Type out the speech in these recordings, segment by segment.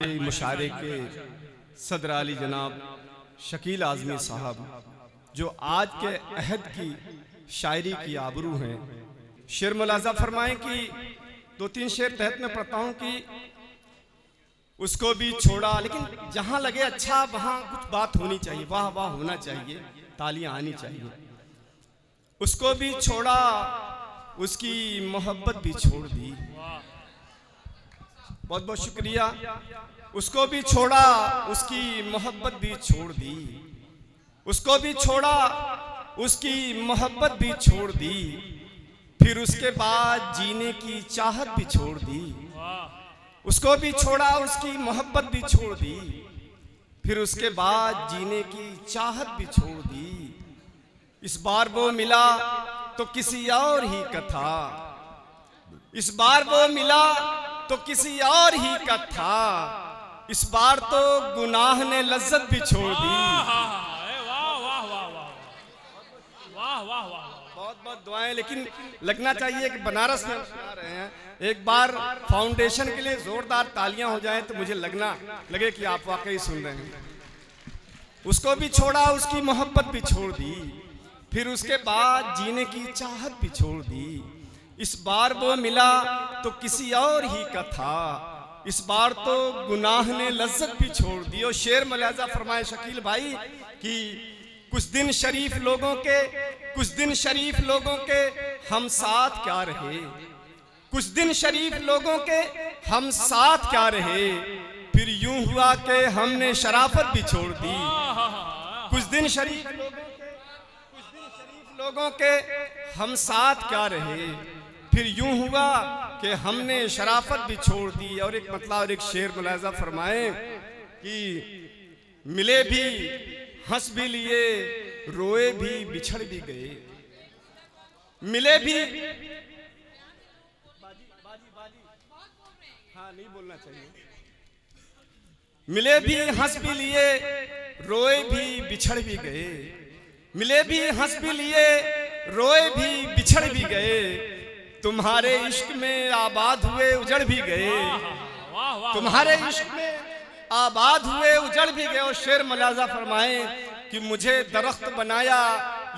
मुशारे के सदर आली जनाब शकील आज़मी साहब जो आज के अहद की शायरी की आबरू हैं, शेर मुलाजा फरमाएं कि दो तीन शेर तहत में पढ़ता हूँ कि उसको भी छोड़ा, लेकिन जहाँ लगे अच्छा वहाँ कुछ बात होनी चाहिए, वाह वाह होना चाहिए, तालियां आनी चाहिए। उसको भी छोड़ा, उसकी मोहब्बत भी छोड़ दी। बहुत बहुत शुक्रिया। उसको भी छोड़ा, उसकी मोहब्बत भी छोड़ दी। उसको भी छोड़ा, उसकी मोहब्बत भी छोड़ दी। फिर उसके बाद जीने की चाहत भी छोड़ दी। उसको भी छोड़ा, उसकी मोहब्बत भी छोड़ दी। फिर उसके बाद जीने की चाहत भी छोड़ दी। इस बार वो मिला तो किसी और ही का था। इस बार वो मिला तो किसी और ही का था। इस बार तो गुनाह ने लज्जत भी छोड़ दी। बहुत बहुत दुआएं, लेकिन लगना चाहिए कि बनारस में आ रहे हैं। एक बार फाउंडेशन के लिए जोरदार तालियां हो जाएं तो मुझे लगे कि आप वाकई सुन रहे हैं। उसको भी छोड़ा, उसकी मोहब्बत भी छोड़ दी। फिर उसके बाद जीने की चाहत भी छोड़ दी। इस बार वो मिला तो किसी और ही का था। इस बार तो गुनाह ने लज्जत भी छोड़ दी। और शेर मुलाजा फरमाए शकील भाई कि कुछ दिन शरीफ लोगों के हम साथ क्या रहे। कुछ दिन शरीफ लोगों के हम साथ क्या रहे। फिर यूं हुआ कि हमने शराफत भी छोड़ दी। कुछ दिन शरीफ लोगों के हम साथ क्या रहे। फिर यूं हुआ कि हमने शराफत भी छोड़ दी। और एक मतलब और एक शेर मुलाजा फरमाए कि मिले भी, हंस भी लिए, रोए भी, बिछड़ भी गए। मिले भी, हाँ नहीं बोलना चाहिए। मिले भी, हंस भी लिए, रोए भी, बिछड़ भी गए। मिले भी, हंस भी लिए, रोए भी, बिछड़ भी गए। तुम्हारे इश्क में आबाद हुए, उजड़ भी गए। तुम्हारे इश्क में आबाद हुए, उजड़ भी गए। और शेर मुलाजा फरमाए कि मुझे दरख्त बनाया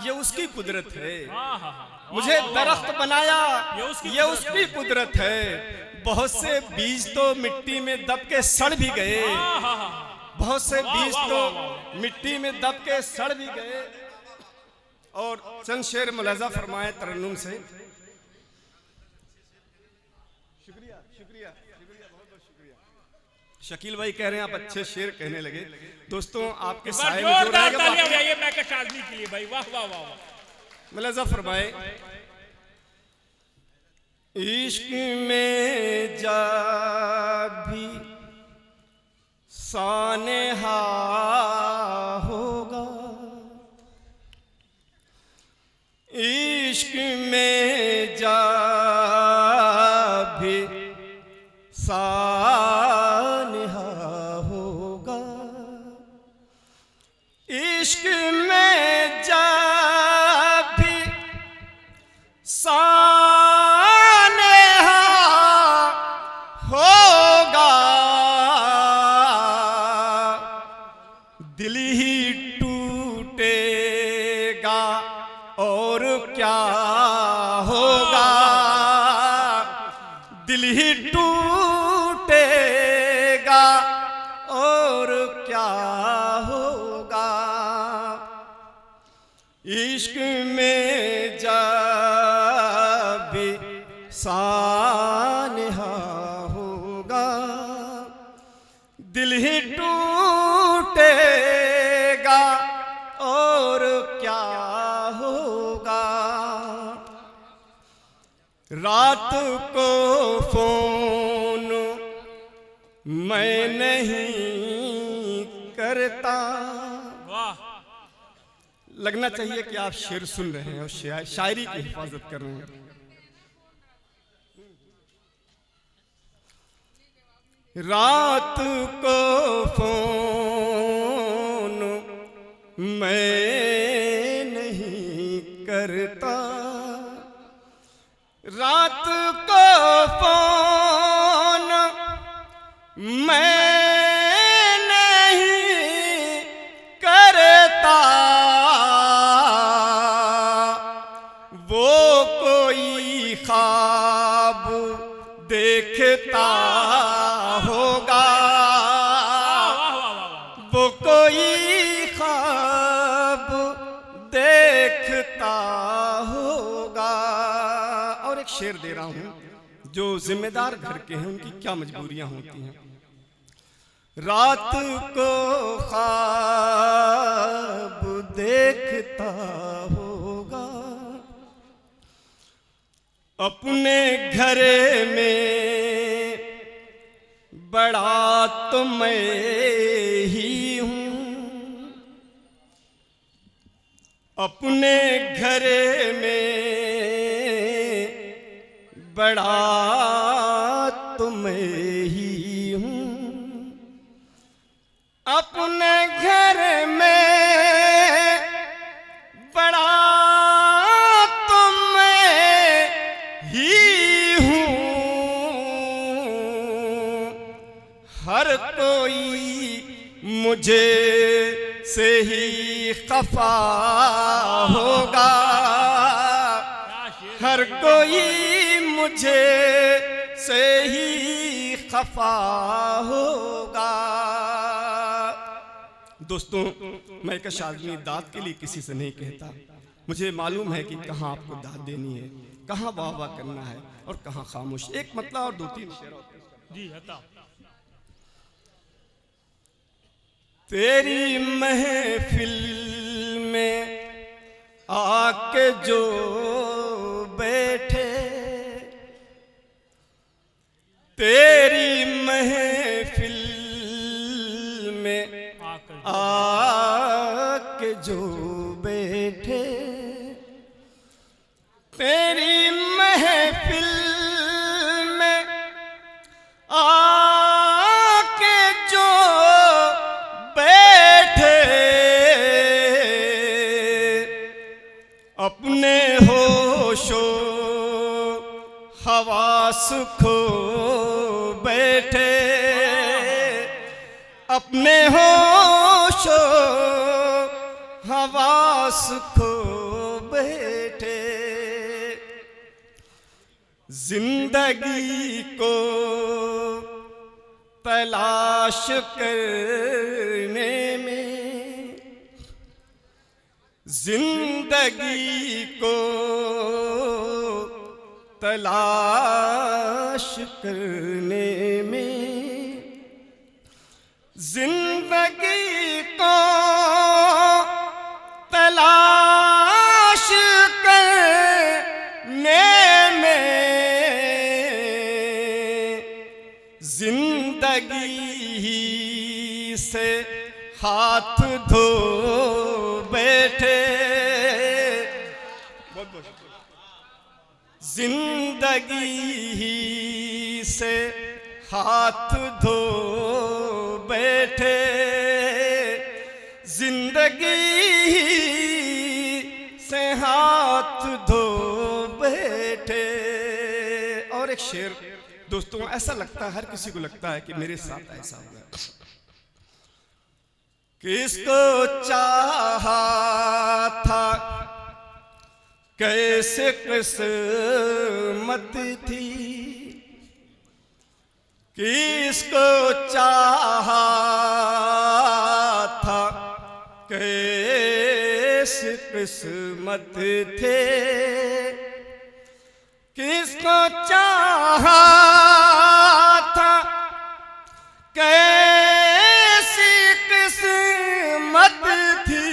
ये उसकी कुदरत है। मुझे दरख्त बनाया ये उसकी कुदरत है। बहुत से बीज तो मिट्टी में दब के सड़ भी गए। बहुत से बीज तो मिट्टी में दब के सड़ भी गए। और चंद शेर मुलाजा फरमाए तरन्नुम से। शुक्रिया, बहुत बहुत शुक्रिया। शकील भाई कह रहे हैं आप अच्छे शेर कहने लगे। दोस्तों आपके साए में जो रहेगा आदमी के लिए भाई, वाह वाह वाह वाह। मुलाजा फरमाए इश्क में जा भी सानेहा होगा। इश्क में जा भी सानेहा होगा। इश्क में जा भी सानेहा होगा। दिल ही टूटेगा और क्या होगा। दिल ही टूटेगा और क्या होगा। इश्क में जब भी सानेहा होगा। दिल ही टूटेगा और क्या होगा। रात को फोन मैं नहीं करता। लगना चाहिए कि आप शेर सुन रहे हैं और शायरी की हिफाजत कर रहे हैं। रात को फोन मैं नहीं करता। रात को फोन मैं वो कोई ख्वाब देखता होगा, वो कोई ख्वाब देखता होगा। और एक शेर दे रहा हूं, जो जिम्मेदार घर के हैं उनकी क्या मजबूरियां होती हैं। रात को ख्वाब देखता होगा, अपने घर में बड़ा तो मैं ही हूँ, अपने घर में बड़ा तो मैं ही हूँ, अपने घर में बड़ा तो मैं ही हूँ। हर कोई मुझे से ही खफा होगा, हर कोई मुझे से ही खफा होगा। दोस्तों, मैं एक आदमी दाद के लिए किसी से नहीं कहता। मुझे मालूम है कि कहाँ आपको दाद देनी है, कहाँ वाह वाह करना है और कहाँ खामोश। एक मतलब और 2-3 शेर जी हता। तेरी महफिल में आके जो बैठे, तेरी महफिल में आके जो बैठे, तेरी महफिल में आके जो बैठे, अपने होशो हवास खो बैठे, अपने होशो हवास खो बैठे। जिंदगी को तलाश करने में, जिंदगी को तलाश करने में, जिंदगी को तलाश करने में, जिंदगी ही से हाथ धो बैठे, जिंदगी ही से हाथ धो बैठे, जिंदगी से हाथ धो बैठे। और एक शेर दोस्तों, ऐसा लगता है, हर किसी को लगता है कि मेरे साथ ऐसा होगा। किसको चाहा था, कैसे किस्मत थी, किसको चाहा था, कैसे किस्मत थे, किसको चाहा था, कैसी किस्मत थी,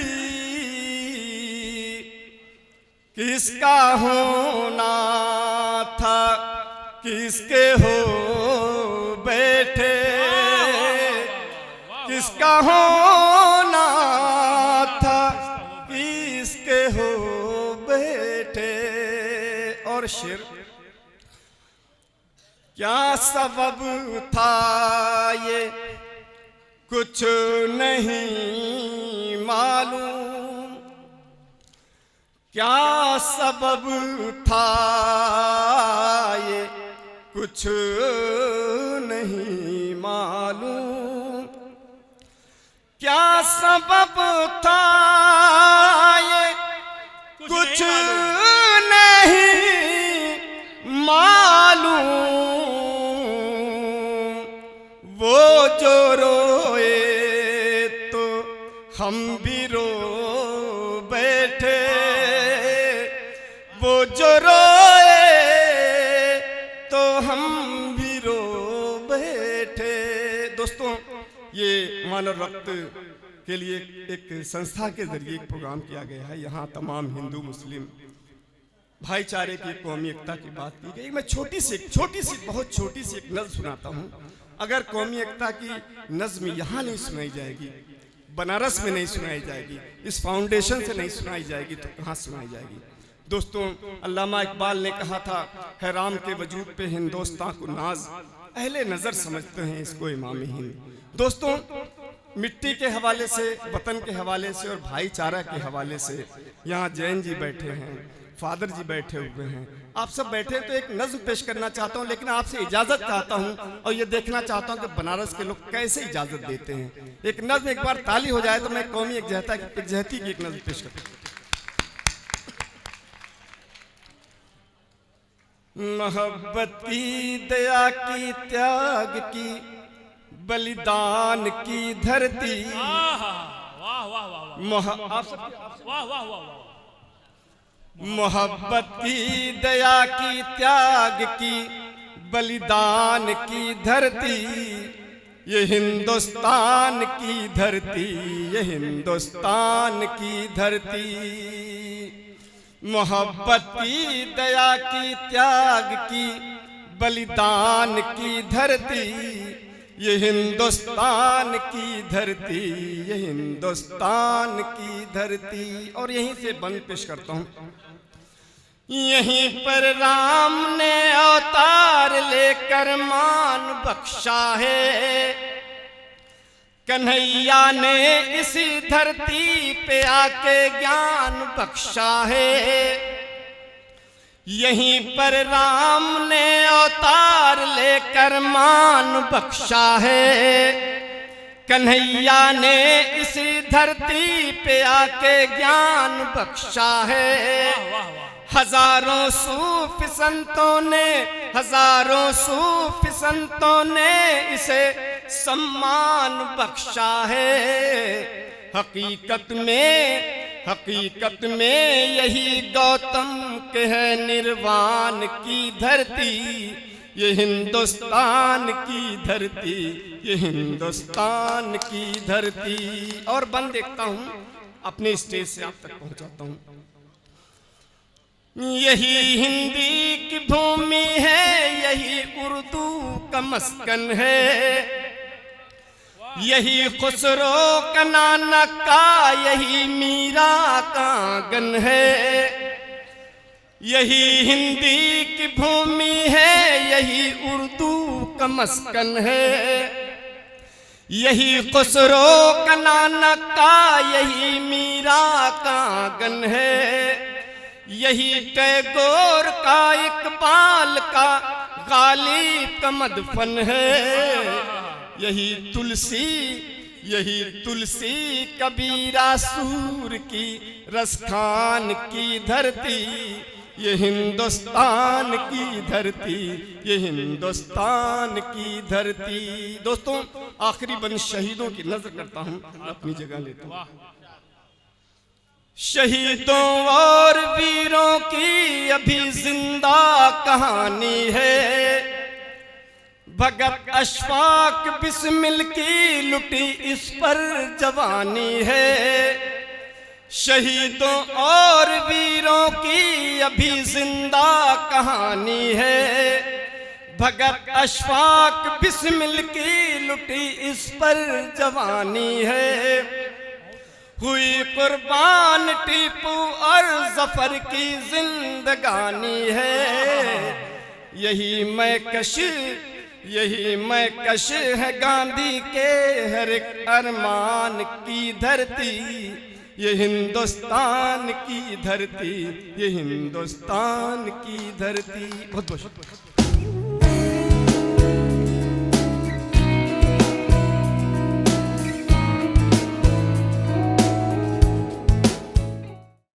किसका होना था, किसके हो बैठे, किसका होना था, किसके हो बैठे। और शेर, क्या सबब था ये कुछ नहीं मालूम, क्या सबब था ये कुछ नहीं मालूम, क्या सबब था ये कुछ नहीं वो जो रोए तो हम भी रो बैठे। दोस्तों, ये मानव रक्त के लिए एक संस्था के जरिए एक प्रोग्राम किया गया है। यहाँ तमाम हिंदू मुस्लिम भाईचारे की, कौमी एकता की बात की गई। मैं छोटी सी बहुत छोटी सी एक नज़्म सुनाता हूँ। अगर कौमी एकता की नज़्म यहाँ नहीं सुनाई जाएगी, बनारस में नहीं सुनाई जाएगी, इस फाउंडेशन से नहीं सुनाई जाएगी, तो कहाँ सुनाई जाएगी। दोस्तों, अल्लामा इकबाल ने कहा था, है राम के वजूद पे हिंदुस्तान को नाज, अहले नज़र समझते हैं इसको इमाम हिंद। दोस्तों, मिट्टी के हवाले से, वतन के हवाले से और भाईचारा के हवाले से यहाँ जैन जी बैठे हैं, फादर जी बैठे हुए हैं, आप सब बैठे। तो एक नज़्म पेश करना चाहता हूँ, लेकिन आपसे इजाज़त चाहता हूँ और ये देखना चाहता हूँ कि बनारस के लोग कैसे इजाज़त देते हैं। एक नज़्म एक बार ताली हो जाए तो मैं कौमी एकजहती की एक नज़्म पेश करता हूँ। मोहब्बत की, दया की, त्याग की, बलिदान की धरती। वाह वाह वाह वाह वाह वाह। मोहब्बत की, दया की, त्याग की, बलिदान की धरती, ये हिंदुस्तान की धरती, ये हिंदुस्तान की धरती। मोहब्बत की, दया की, त्याग की, बलिदान की धरती, ये हिंदुस्तान की धरती, ये हिंदुस्तान की धरती। और यहीं से बंद पेश करता हूँ। यहीं पर राम ने अवतार लेकर मान बख्शा है, कन्हैया ने इसी धरती पे आके ज्ञान बख्शा है। यहीं पर राम ने अवतार लेकर मान बख्शा है, कन्हैया ने इसी धरती पे आके ज्ञान बख्शा है। हजारों सूफी संतों ने इसे सम्मान बख्शा है। हकीकत में यही गौतम के है निर्वाण की धरती, ये हिंदुस्तान की धरती, ये हिंदुस्तान की धरती। और बंद देखता हूँ, अपने स्टेज से आप तक पहुँचाता हूँ। यही हिंदी की भूमि है, यही उर्दू का मस्कन है, यही खुसरो का नानक का, यही मीरा का आंगन है। यही हिंदी की भूमि है, यही उर्दू का मस्कन है, यही खुसरो का नानक का, यही मीरा का आंगन है। यही टैगोर का, इकबाल का, गालिब का मदफन है। यही तुलसी कबीरा सूर की, रसखान की धरती, ये हिंदुस्तान की धरती, ये हिंदुस्तान की धरती। दोस्तों, आखिरी बंद शहीदों की नजर करता हूँ, अपनी जगह लेता हूँ। शहीदों और वीरों की अभी जिंदा कहानी है, भगत अशफाक बिस्मिल की लुटी इस पर जवानी है। शहीदों और वीरों की अभी जिंदा कहानी है, भगत अशफाक बिस्मिल की लुटी इस पर जवानी है। हुई कुर्बान टीपू और जफर की जिंदगानी है। यही मैं कश है गांधी के हर एक अरमान की धरती, ये हिंदुस्तान की धरती, ये हिंदुस्तान की धरती। बहुत बहुत